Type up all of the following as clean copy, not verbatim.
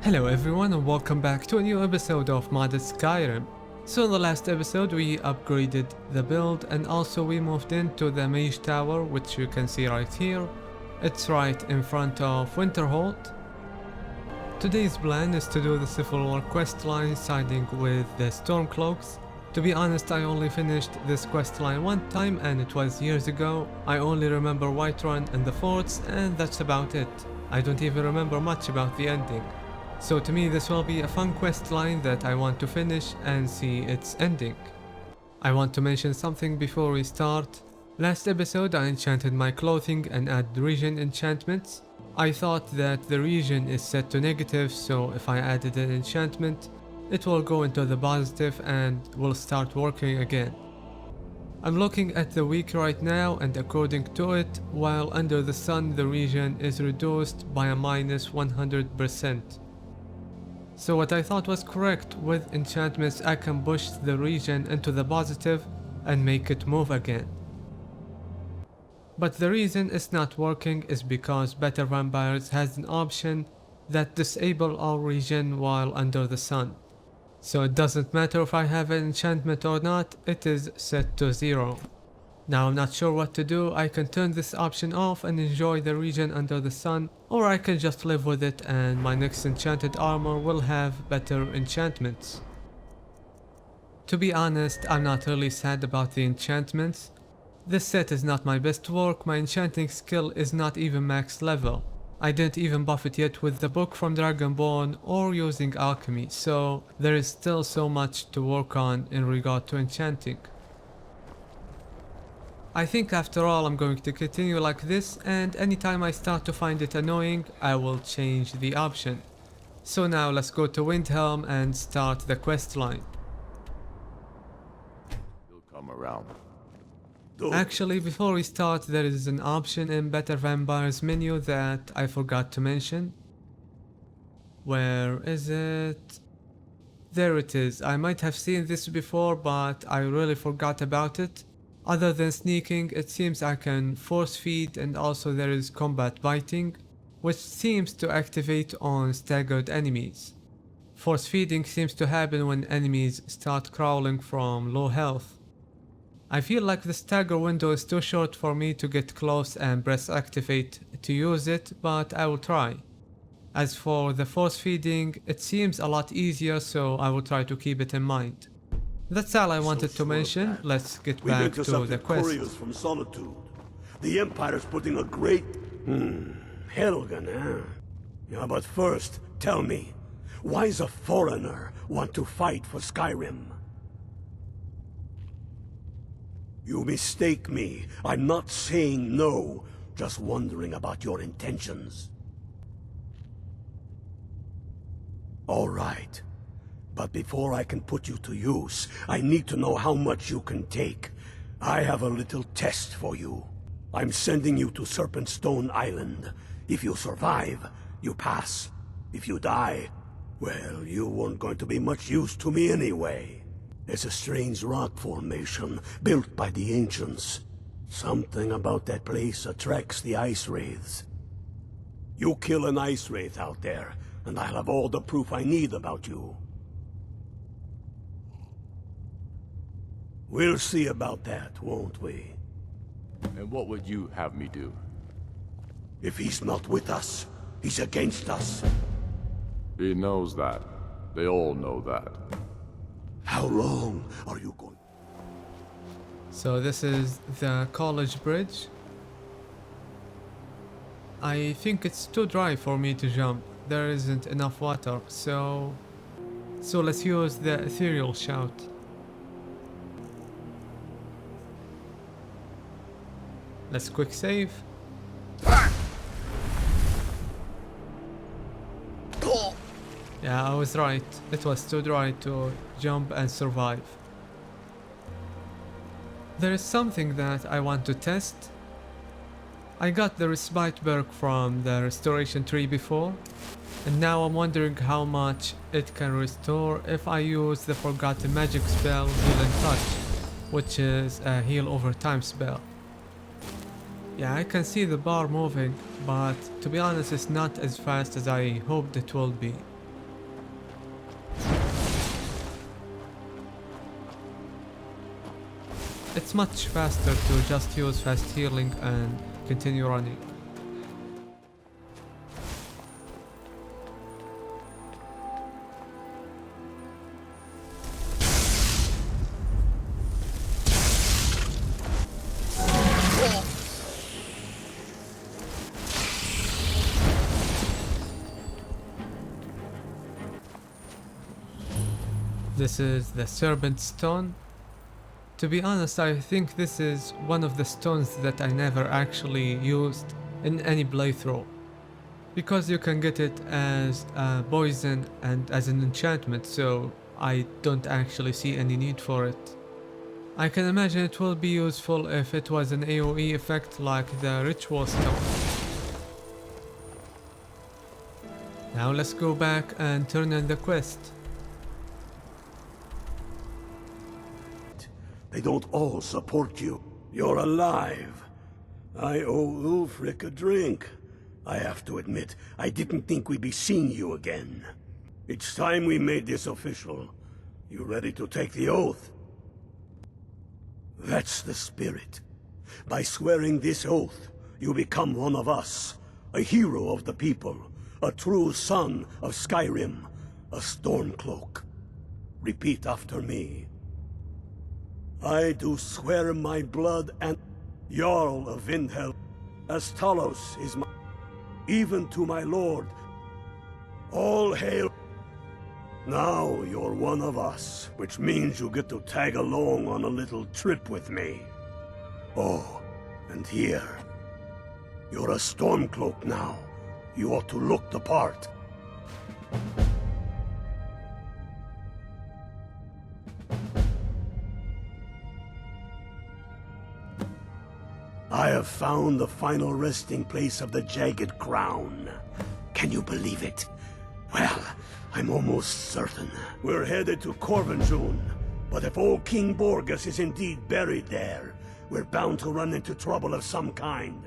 Hello everyone and welcome back to a new episode of Modded Skyrim. So in the last episode we upgraded the build and also we moved into the Mage Tower, which you can see right here. It's right in front of Winterhold. Today's plan is to do the Civil War Questline siding with the Stormcloaks. To be honest, I only finished this questline one time and it was years ago. I only remember Whiterun and the forts and that's about it. I don't even remember much about the ending. So to me this will be a fun quest line that I want to finish and see its ending. I want to mention something before we start. Last episode I enchanted my clothing and added region enchantments. I thought that the region is set to negative, so if I added an enchantment, it will go into the positive and will start working again. I'm looking at the week right now and according to it, while under the sun the region is reduced by a minus 100%. So what I thought was correct, with enchantments I can push the region into the positive and make it move again. But the reason it's not working is because Better Vampires has an option that disable our region while under the sun. So it doesn't matter if I have an enchantment or not, it is set to 0. Now I'm not sure what to do. I can turn this option off and enjoy the region under the sun, or I can just live with it and my next enchanted armor will have better enchantments. To be honest, I'm not really sad about the enchantments. This set is not my best work, my enchanting skill is not even max level. I didn't even buff it yet with the book from Dragonborn or using alchemy, so there is still so much to work on in regard to enchanting. I think after all I'm going to continue like this, and anytime I start to find it annoying, I will change the option. So now let's go to Windhelm and start the quest line. He'll come around. Actually, before we start, there is an option in Better Vampires menu that I forgot to mention. Where is it? There it is. I might have seen this before, but I really forgot about it. Other than sneaking, it seems I can force feed, and also there is combat biting, which seems to activate on staggered enemies. Force feeding seems to happen when enemies start crawling from low health. I feel like the stagger window is too short for me to get close and press activate to use it, but I will try. As for the force feeding, it seems a lot easier, so I will try to keep it in mind. That's all I wanted to mention. Let's get back to the quest. Couriers from Solitude. The Empire's putting a great... Helgen, huh? Yeah, but first, tell me, why does a foreigner want to fight for Skyrim? You mistake me. I'm not saying no, just wondering about your intentions. All right. But before I can put you to use, I need to know how much you can take. I have a little test for you. I'm sending you to Serpent Stone Island. If you survive, you pass. If you die, well, you weren't going to be much use to me anyway. It's a strange rock formation built by the ancients. Something about that place attracts the ice wraiths. You kill an ice wraith out there, and I'll have all the proof I need about you. We'll see about that, won't we? And what would you have me do? If he's not with us, he's against us. He knows that. They all know that. How long are you going? So this is the college bridge. I think it's too dry for me to jump. There isn't enough water, so let's use the ethereal shout. Let's quick save. Yeah, I was right. It was too dry to jump and survive. There is something that I want to test. I got the respite perk from the restoration tree before, and now I'm wondering how much it can restore if I use the forgotten magic spell Heal and Touch, which is a heal over time spell. Yeah, I can see the bar moving, but to be honest it's not as fast as I hoped it will be. it's much faster to just use fast healing and continue running. This is the Serpent Stone. To be honest, I think this is one of the stones that I never actually used in any playthrough, because you can get it as a poison and as an enchantment, so I don't actually see any need for it. I can imagine it will be useful if it was an AoE effect like the Ritual Stone. Now let's go back and turn in the quest. They don't all support you. You're alive. I owe Ulfric a drink. I have to admit, I didn't think we'd be seeing you again. It's time we made this official. You ready to take the oath? That's the spirit. By swearing this oath, you become one of us. A hero of the people. A true son of Skyrim. A Stormcloak. Repeat after me. I do swear my blood and Jarl of Vindhel, as Talos is my... even to my lord. All hail. Now you're one of us, which means you get to tag along on a little trip with me. Oh, and here. You're a Stormcloak now. You ought to look the part. I have found the final resting place of the Jagged Crown. Can you believe it? Well, I'm almost certain. We're headed to Corvinjune, but if old King Borgus is indeed buried there, we're bound to run into trouble of some kind.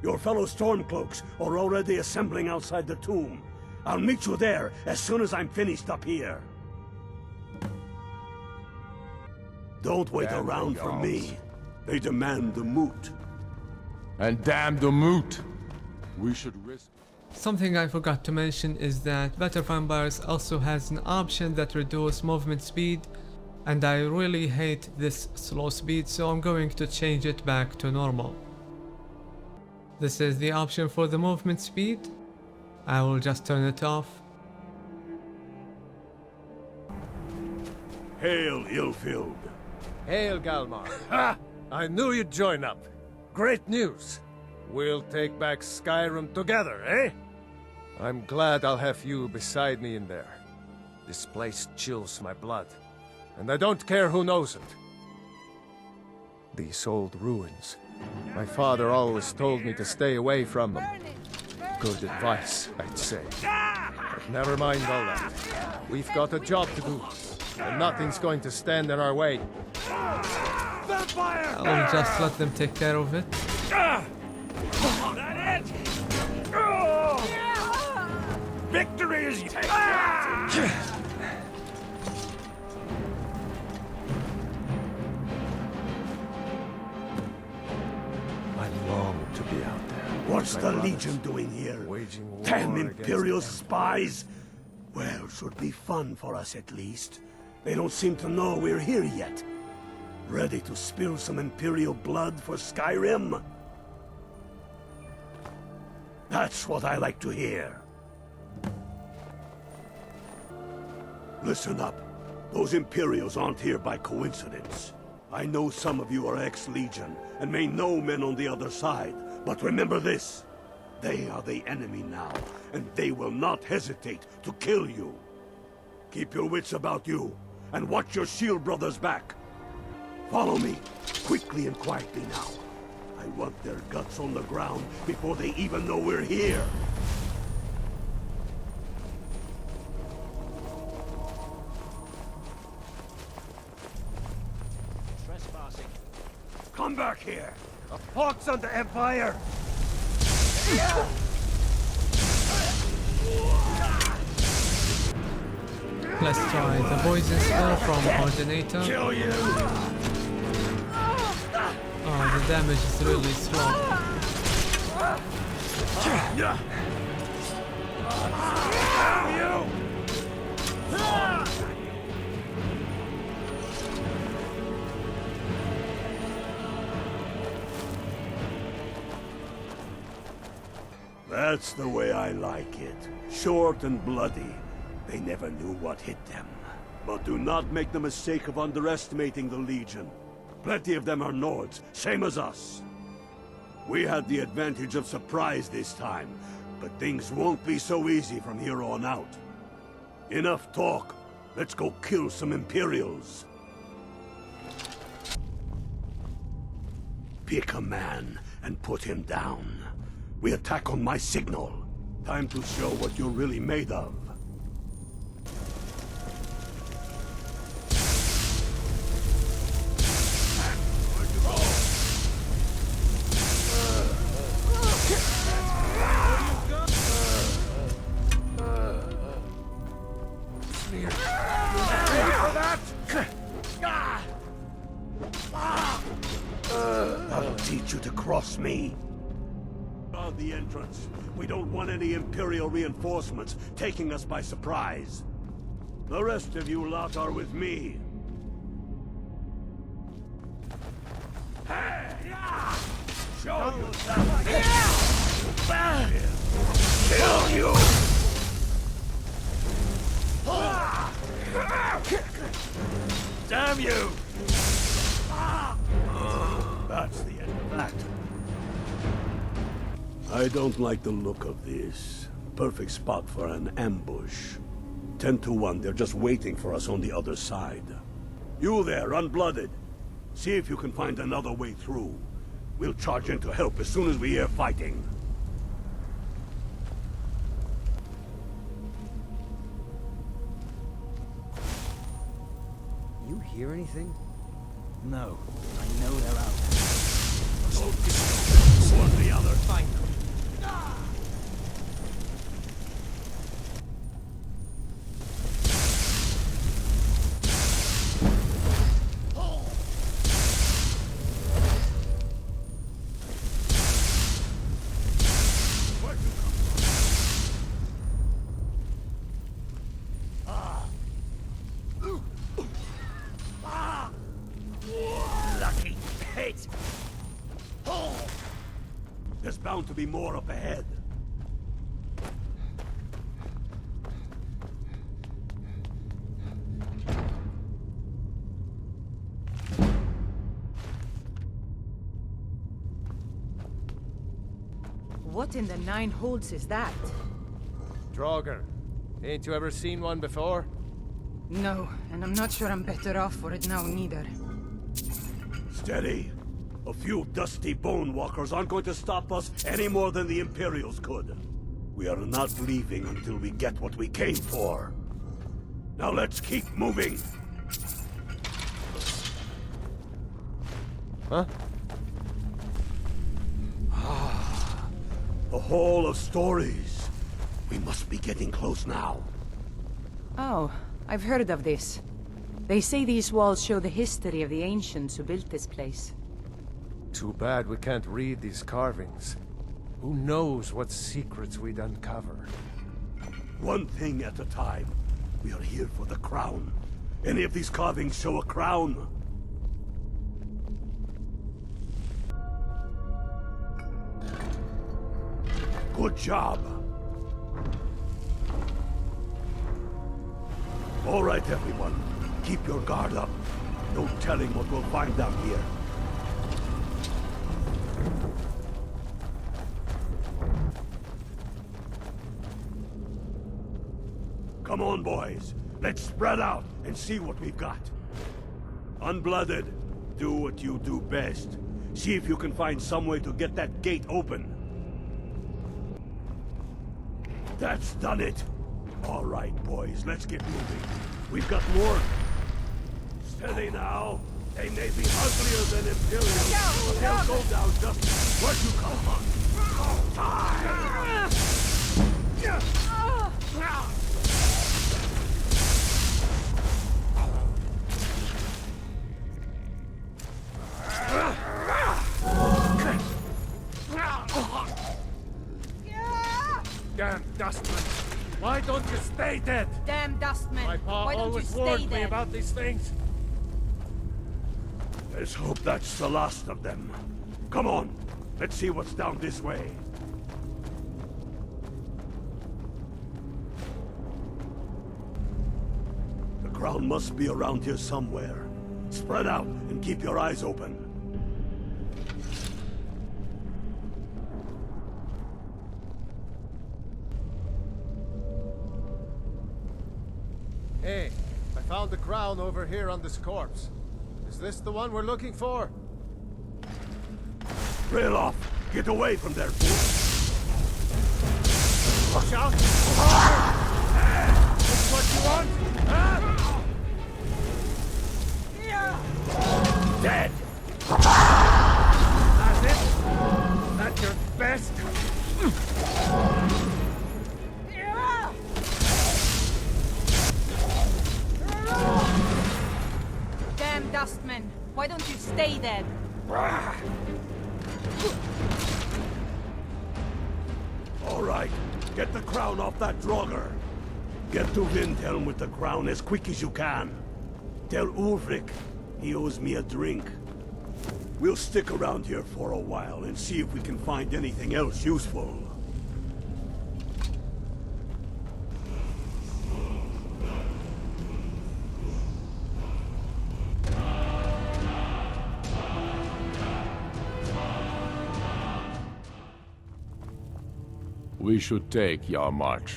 Your fellow Stormcloaks are already assembling outside the tomb. I'll meet you there as soon as I'm finished up here. Don't wait around for me. They demand the moot. And damn the moot! We should risk... Something I forgot to mention is that Better Vampires also has an option that reduces movement speed, and I really hate this slow speed, so I'm going to change it back to normal. This is the option for the movement speed. I will just turn it off. Hail, Ilfield. Hail, Galmar. Ha! I knew you'd join up. Great news. We'll take back Skyrim together, eh? I'm glad I'll have you beside me in there. This place chills my blood, and I don't care who knows it. These old ruins. My father always told me to stay away from them. Good advice, I'd say. But never mind all that. We've got a job to do, and nothing's going to stand in our way. Vampire! I'll just let them take care of it. That it? Victory is yours! I long to be out there. What's the Legion doing here? Waging war Damn against Imperial them. spies! Well, should be fun for us at least. They don't seem to know we're here yet. Ready to spill some Imperial blood for Skyrim? That's what I like to hear. Listen up. Those Imperials aren't here by coincidence. I know some of you are ex-Legion, and may know men on the other side, but remember this. They are the enemy now, and they will not hesitate to kill you. Keep your wits about you, and watch your shield brothers back. Follow me, quickly and quietly now. I want their guts on the ground before they even know we're here. Trespassing. Come back here! A pox on the Empire! Let's try the poison spell from Ordinator. Kill you! damage is really slow. That's the way I like it. Short and bloody. They never knew what hit them. But do not make the mistake of underestimating the Legion. Plenty of them are Nords, same as us. We had the advantage of surprise this time, but things won't be so easy from here on out. Enough talk. Let's go kill some Imperials. Pick a man and put him down. We attack on my signal. Time to show what you're really made of. I'll teach you to cross me. Guard the entrance. We don't want any Imperial reinforcements taking us by surprise. The rest of you lot are with me. Hey! Show yourself! Kill you! Damn you! That's the end of that. I don't like the look of this. Perfect spot for an ambush. 10 to 1, they're just waiting for us on the other side. You there, unblooded. See if you can find another way through. We'll charge in to help as soon as we hear fighting. You hear anything? No. I know they're out there. One or the other. Find them. Lucky hit! There's bound to be more up ahead. What in the nine holds is that? Draugr. Ain't you ever seen one before? No, and I'm not sure I'm better off for it now neither. Steady. A few dusty bone walkers aren't going to stop us any more than the Imperials could. We are not leaving until we get what we came for. Now let's keep moving. Huh? The Hall of Stories. We must be getting close now. Oh, I've heard of this. They say these walls show the history of the ancients who built this place. Too bad we can't read these carvings. Who knows what secrets we'd uncover? One thing at a time. We are here for the crown. Any of these carvings show a crown? Good job. All right, everyone. Keep your guard up. No telling what we'll find down here. Come on, boys. Let's spread out and see what we've got. Unblooded, do what you do best. See if you can find some way to get that gate open. That's done it. All right, boys, let's get moving. We've got more. Steady now. They may be uglier than Imperials, but they'll go down just where you come from. Die! Dustman! Why don't you stay dead? Damn Dustman! My pa Why don't you always stay warned me dead? about these things. Let's hope that's the last of them. Come on, let's see what's down this way. The crown must be around here somewhere. Spread out and keep your eyes open. Hey, I found the crown over here on this corpse. Is this the one we're looking for? Trail off! Get away from there, fool! Watch out! This what you want? Huh? Dead! That's it? That's your best? Damn Dustman! Why don't you stay dead? All right, get the crown off that Draugr. Get to Windhelm with the crown as quick as you can. Tell Ulfric he owes me a drink. We'll stick around here for a while and see if we can find anything else useful. We should take Yarmarch.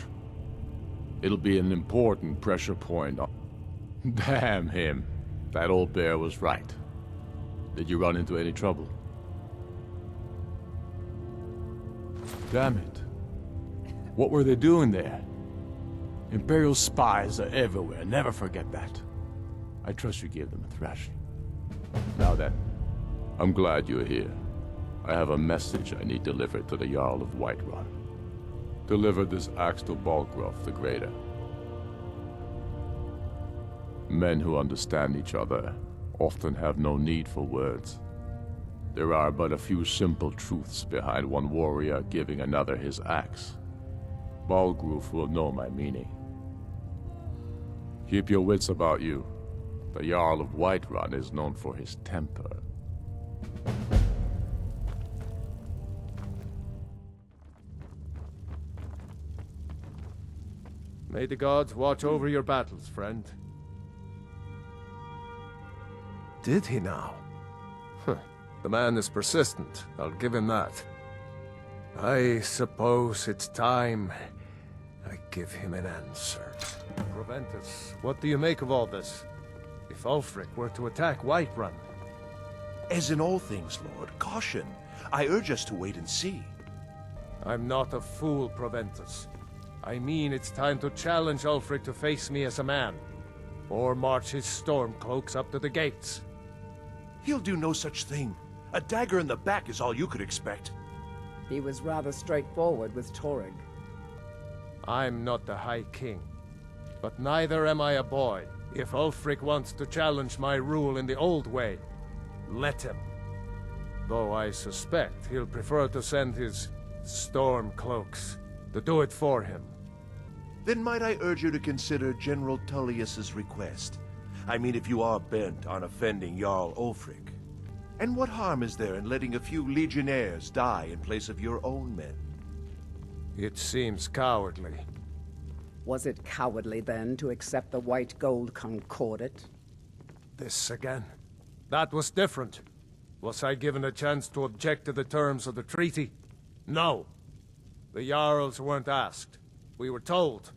It'll be an important pressure point on... Damn him. That old bear was right. Did you run into any trouble? Damn it. What were they doing there? Imperial spies are everywhere, never forget that. I trust you gave them a thrashing. Now then, I'm glad you're here. I have a message I need delivered to the Jarl of Whiterun. Deliver this axe to Balgruuf the Greater. Men who understand each other often have no need for words. There are but a few simple truths behind one warrior giving another his axe. Balgruuf will know my meaning. Keep your wits about you. The Jarl of Whiterun is known for his temper. May the gods watch over your battles, friend. Did he now? Huh. The man is persistent, I'll give him that. I suppose it's time I give him an answer. Proventus, what do you make of all this? If Ulfric were to attack Whiterun? As in all things, Lord, caution. I urge us to wait and see. I'm not a fool, Proventus. I mean it's time to challenge Ulfric to face me as a man. Or march his stormcloaks up to the gates. He'll do no such thing. A dagger in the back is all you could expect. He was rather straightforward with Torrig. I'm not the High King. But neither am I a boy. If Ulfric wants to challenge my rule in the old way, let him. Though I suspect he'll prefer to send his stormcloaks to do it for him. Then might I urge you to consider General Tullius's request? I mean, if you are bent on offending Jarl Ulfric. And what harm is there in letting a few legionnaires die in place of your own men? It seems cowardly. Was it cowardly then to accept the white gold concordat? This again. That was different. Was I given a chance to object to the terms of the treaty? No. The Jarls weren't asked. We were told.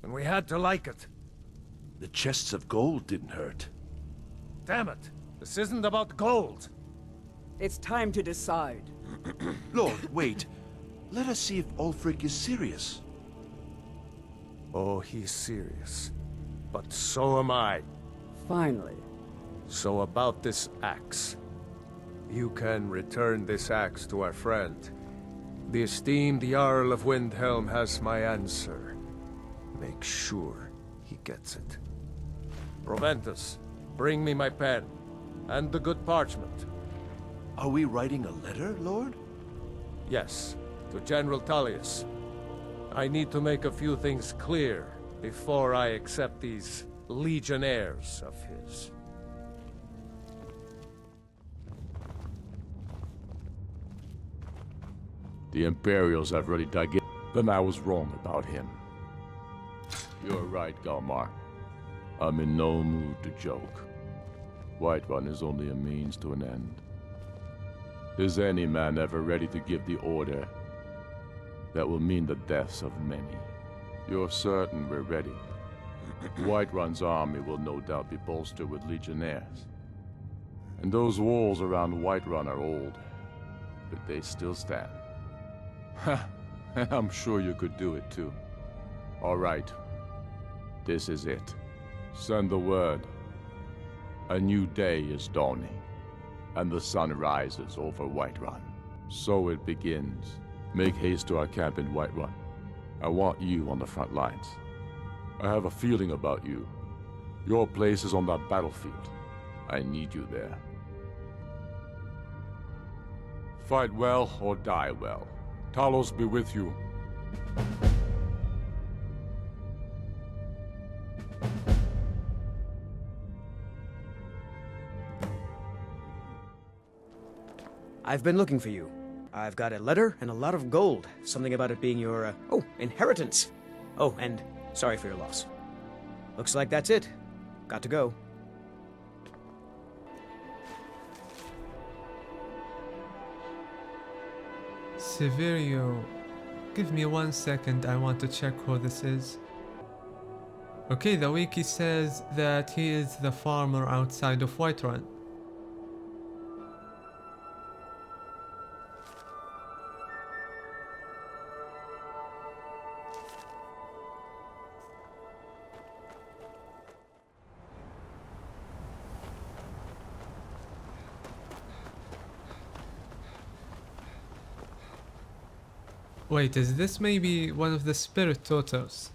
And we had to like it. The chests of gold didn't hurt. Damn it! This isn't about gold! It's time to decide. Lord, wait. Let us see if Ulfric is serious. Oh, he's serious. But so am I. Finally. So about this axe. You can return this axe to our friend. The esteemed Jarl of Windhelm has my answer. Make sure he gets it. Proventus, bring me my pen. And the good parchment. Are we writing a letter, Lord? Yes, to General Tullius. I need to make a few things clear before I accept these legionnaires of his. The Imperials have already dug in. Then I was wrong about him. You're right, Galmar. I'm in no mood to joke. Whiterun is only a means to an end. Is any man ever ready to give the order that will mean the deaths of many? You're certain we're ready? Whiterun's army will no doubt be bolstered with legionnaires. And those walls around Whiterun are old, but they still stand. Ha! I'm sure you could do it too. All right. This is it. Send the word. A new day is dawning, and the sun rises over Whiterun. So it begins. Make haste to our camp in Whiterun. I want you on the front lines. I have a feeling about you. Your place is on that battlefield. I need you there. Fight well or die well. Talos be with you. I've been looking for you. I've got a letter and a lot of gold. Something about it being your, inheritance. Oh, and sorry for your loss. Looks like that's it. Got to go. Severio. Give me 1 second, I want to check who this is. Okay, the wiki says that he is the farmer outside of Whiterun. Wait, is this maybe one of the spirit daughters?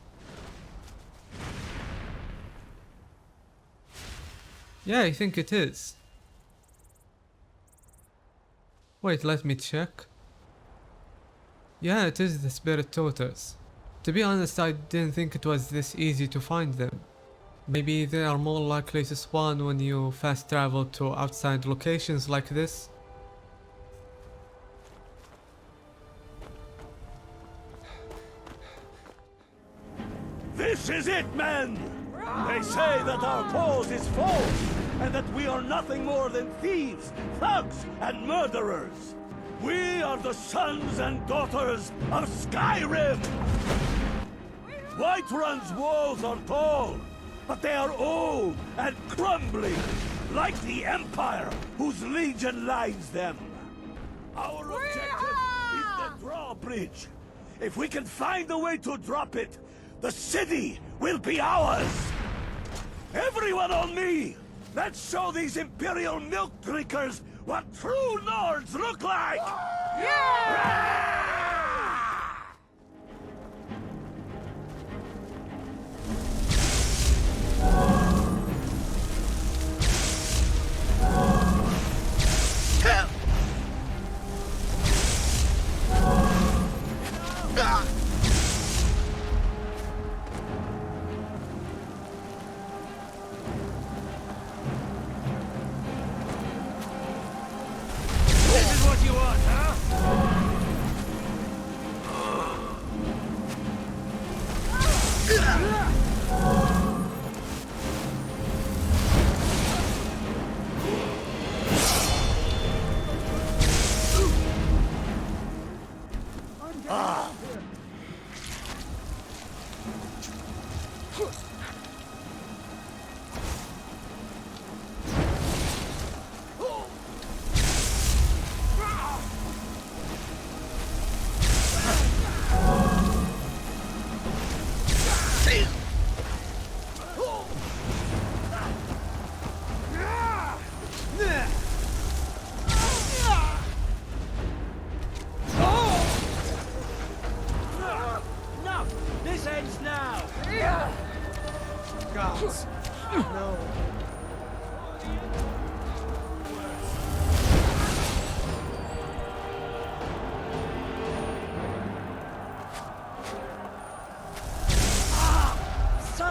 Yeah, I think it is. Wait, let me check. Yeah, it is the spirit daughters. To be honest, I didn't think it was this easy to find them. Maybe they are more likely to spawn when you fast travel to outside locations like this. This is it, men! They say that our cause is false, and that we are nothing more than thieves, thugs, and murderers. We are the sons and daughters of Skyrim! Whiterun's walls are tall, but they are old and crumbling, like the Empire whose legion lines them. Our objective is the drawbridge. If we can find a way to drop it, the city will be ours! Everyone on me! Let's show these Imperial milk drinkers what true Nords look like! Yeah!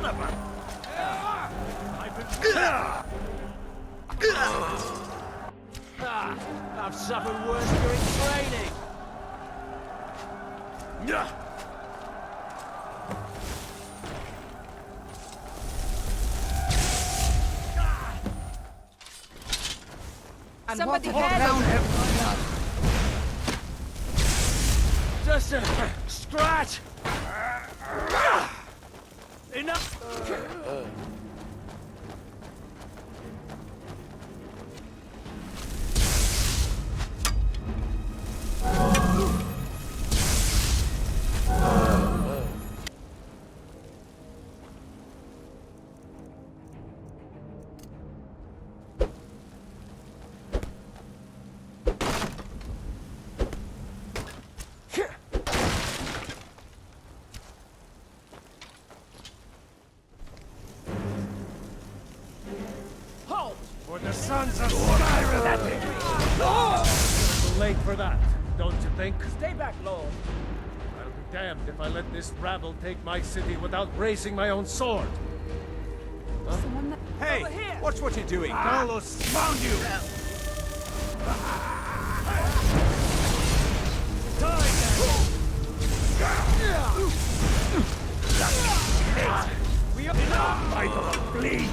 son of a... I've suffered worse during training. Somebody help! Just a scratch. Enough. For the sons of Skyrim! Too late for that, don't you think? Stay back, Lord. I'll be damned if I let this rabble take my city without bracing my own sword. Hey, watch what you're doing. Carlos found you! We are enough. I don't bleed!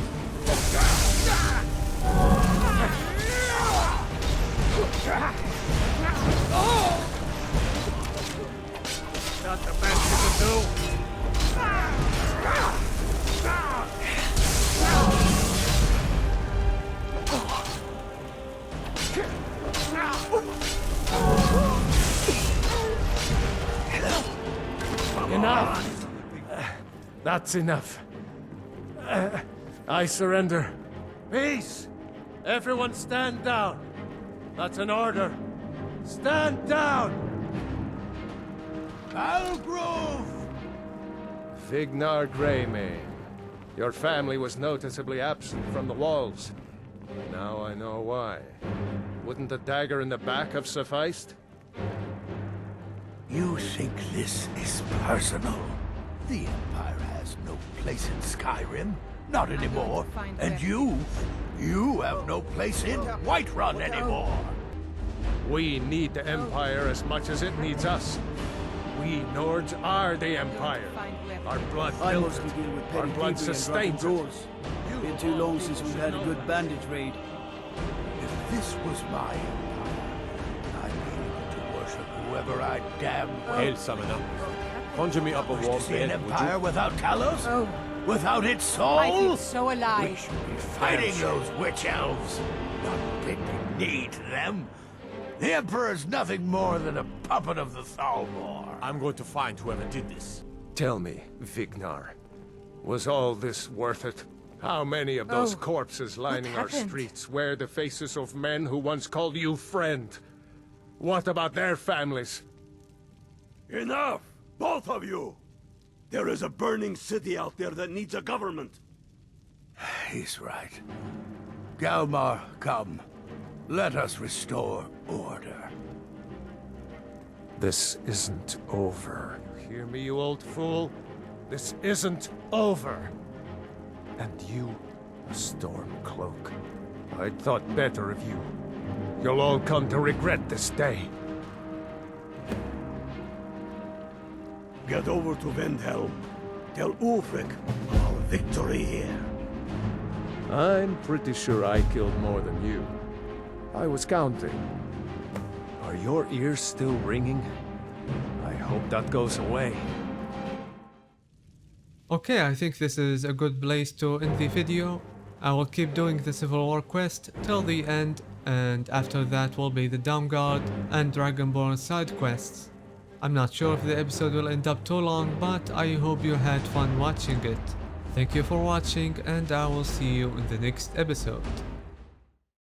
Not the best you can do. Enough! That's enough. I surrender. Peace! Everyone stand down. That's an order. Stand down! Algrove! Vignar Greymane. Your family was noticeably absent from the walls. Now I know why. Wouldn't the dagger in the back have sufficed? You think this is personal? The Empire has no place in Skyrim. Not anymore. And you have no place in Whiterun anymore. We need the Empire as much as it needs us. We Nords are the Empire. Our blood I built mostly it. deal with Our petty blood thievery and sustains drunken it. brawls. Been too long since we've had a good bandage raid. If this was my Empire, I'd be able to worship whoever I damn well. Hail, summoner. Conjure me up a Wish warm to see an bed, would Empire you? without Talos? Oh, Without its soul? I feel so We alive. should be fighting those witch elves, not bending knee to them. The Emperor's nothing more than a puppet of the Thalmor. I'm going to find whoever did this. Tell me, Vignar, was all this worth it? How many of those Oh, corpses lining our happened? streets wear the faces of men who once called you friend? What about their families? Enough! Both of you! There is a burning city out there that needs a government. He's right. Galmar, come. Let us restore order. This isn't over. Hear me, you old fool? This isn't over. And you, a Stormcloak. I'd thought better of you. You'll all come to regret this day. Get over to Vendhelm. Tell Ulfric our victory here. I'm pretty sure I killed more than you. I was counting. Are your ears still ringing? I hope that goes away. Okay, I think this is a good place to end the video. I will keep doing the Civil War quest till the end, and after that will be the Dawnguard and Dragonborn side quests. I'm not sure if the episode will end up too long, but I hope you had fun watching it. Thank you for watching, and I will see you in the next episode.